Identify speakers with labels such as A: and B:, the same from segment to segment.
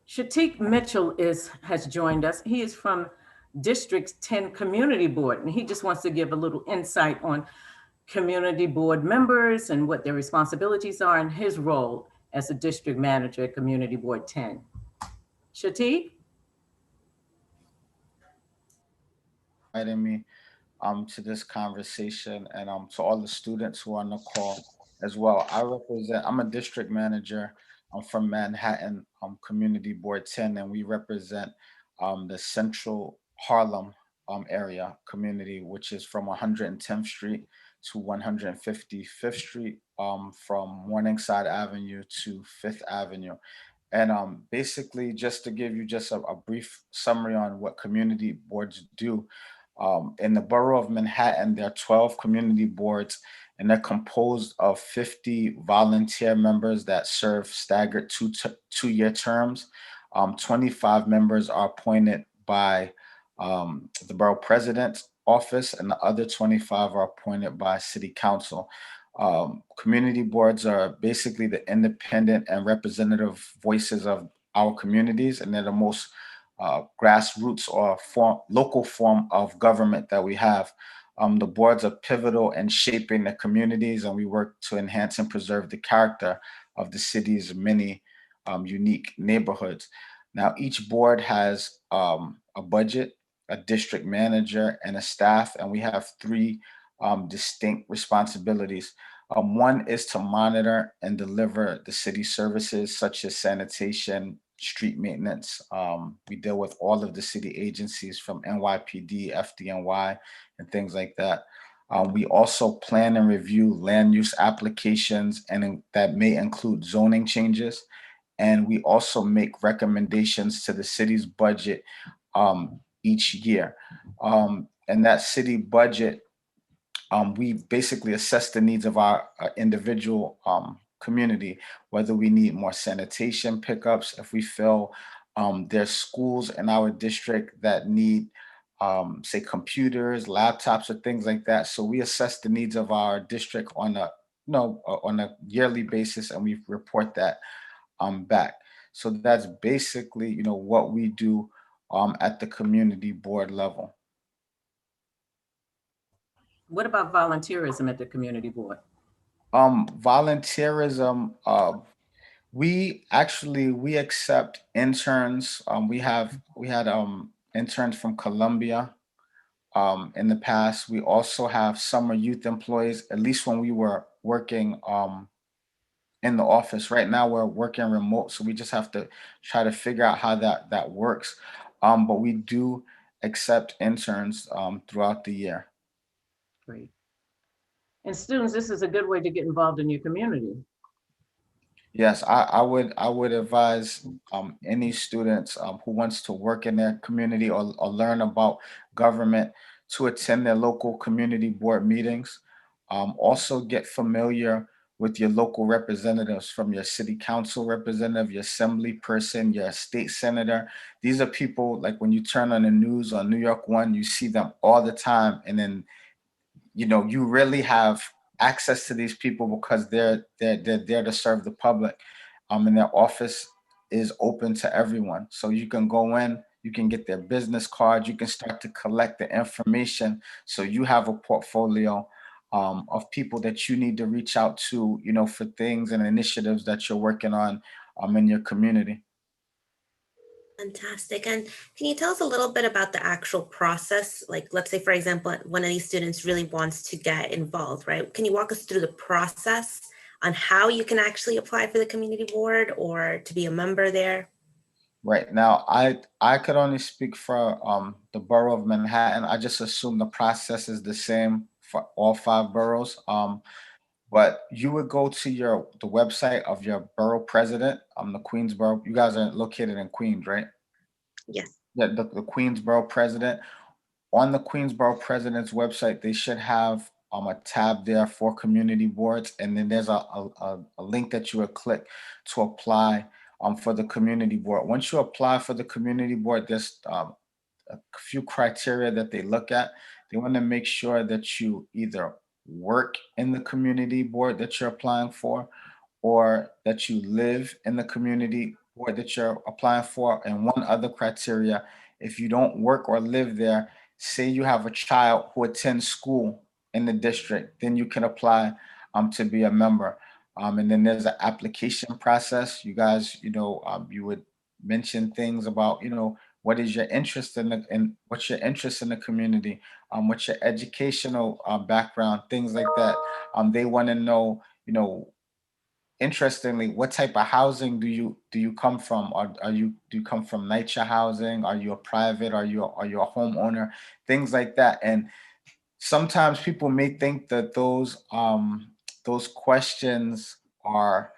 A: Shatik Mitchell has joined us. He is from District 10 Community Board, and he just wants to give a little insight on community board members and what their responsibilities are and his role as a district manager at Community Board 10. Shatik?
B: Inviting me to this conversation and to all the students who are on the call as well. I'm a district manager. I'm from Manhattan Community Board 10, and we represent the Central Harlem area community, which is from 110th Street to 155th Street, from Morningside Avenue to Fifth Avenue. And basically, just to give you just a brief summary on what community boards do, in the borough of Manhattan, there are 12 community boards, and they're composed of 50 volunteer members that serve staggered 2-year terms. 25 members are appointed by the borough president's office, and the other 25 are appointed by city council. Community boards are basically the independent and representative voices of our communities, and they're the most grassroots or local form of government that we have. The boards are pivotal in shaping the communities, and we work to enhance and preserve the character of the city's many unique neighborhoods. Now, each board has a budget, a district manager, and a staff, and we have three distinct responsibilities. One is to monitor and deliver the city services such as sanitation, street maintenance. We deal with all of the city agencies from NYPD, FDNY, and things like that. We also plan and review land use applications, and that may include zoning changes. And we also make recommendations to the city's budget each year. And that city budget, we basically assess the needs of our individual community, whether we need more sanitation pickups, if we feel there's schools in our district that need, say, computers, laptops, or things like that. So we assess the needs of our district on a on a yearly basis, and we report that back. So that's basically what we do at the community board level.
A: What about volunteerism at the community board?
B: Volunteerism, we accept interns. We had interns from Columbia in the past. We also have summer youth employees, at least when we were working in the office. Right now we're working remote, so we just have to try to figure out how that works. But we do accept interns throughout the year.
A: Great. And students, this is a good way to get involved in your community.
B: Yes, I would advise any students who wants to work in their community or learn about government to attend their local community board meetings. Also get familiar with your local representatives, from your city council representative, your assembly person, your state senator. These are people, like, when you turn on the news on New York One, you see them all the time, and then you really have access to these people because they're there to serve the public, and their office is open to everyone, so you can go in, you can get their business cards, you can start to collect the information, so you have a portfolio of people that you need to reach out to, for things and initiatives that you're working on in your community.
C: Fantastic. And can you tell us a little bit about the actual process? Like, let's say, for example, one of these students really wants to get involved, right? Can you walk us through the process on how you can actually apply for the community board or to be a member there?
B: Right now, I could only speak for the borough of Manhattan. I just assume the process is the same for all five boroughs. But you would go to the website of your borough president, the Queensborough. You guys are located in Queens, right?
C: Yes.
B: Yeah, the Queensborough president. On the Queensborough president's website, they should have a tab there for community boards, and then there's a link that you would click to apply for the community board. Once you apply for the community board, there's a few criteria that they look at. They want to make sure that you either work in the community board that you're applying for, or that you live in the community board that you're applying for, and one other criteria, if you don't work or live there, say you have a child who attends school in the district, then you can apply to be a member. And then there's an application process. You guys, you would mention things about, what is your interest in what's your interest in the community, what's your educational background, things like that. They want to know, interestingly, what type of housing do you come from? Do you come from NYCHA housing? Are you a private? Are you a homeowner? Things like that. And sometimes people may think that those questions are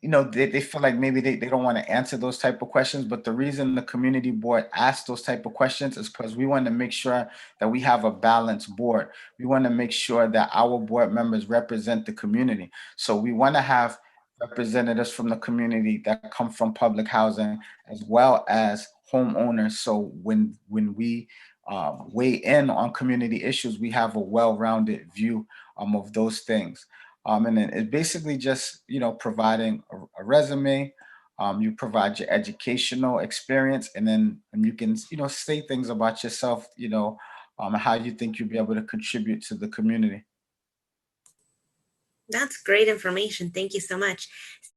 B: they feel like maybe they don't want to answer those type of questions, but the reason the community board asks those type of questions is because we want to make sure that we have a balanced board. We want to make sure that our board members represent the community. So we want to have representatives from the community that come from public housing as well as homeowners. So when we weigh in on community issues, we have a well-rounded view of those things. And then it's basically just, providing a resume. You provide your educational experience, and then you can, say things about yourself, how you think you'll be able to contribute to the community.
C: That's great information. Thank you so much.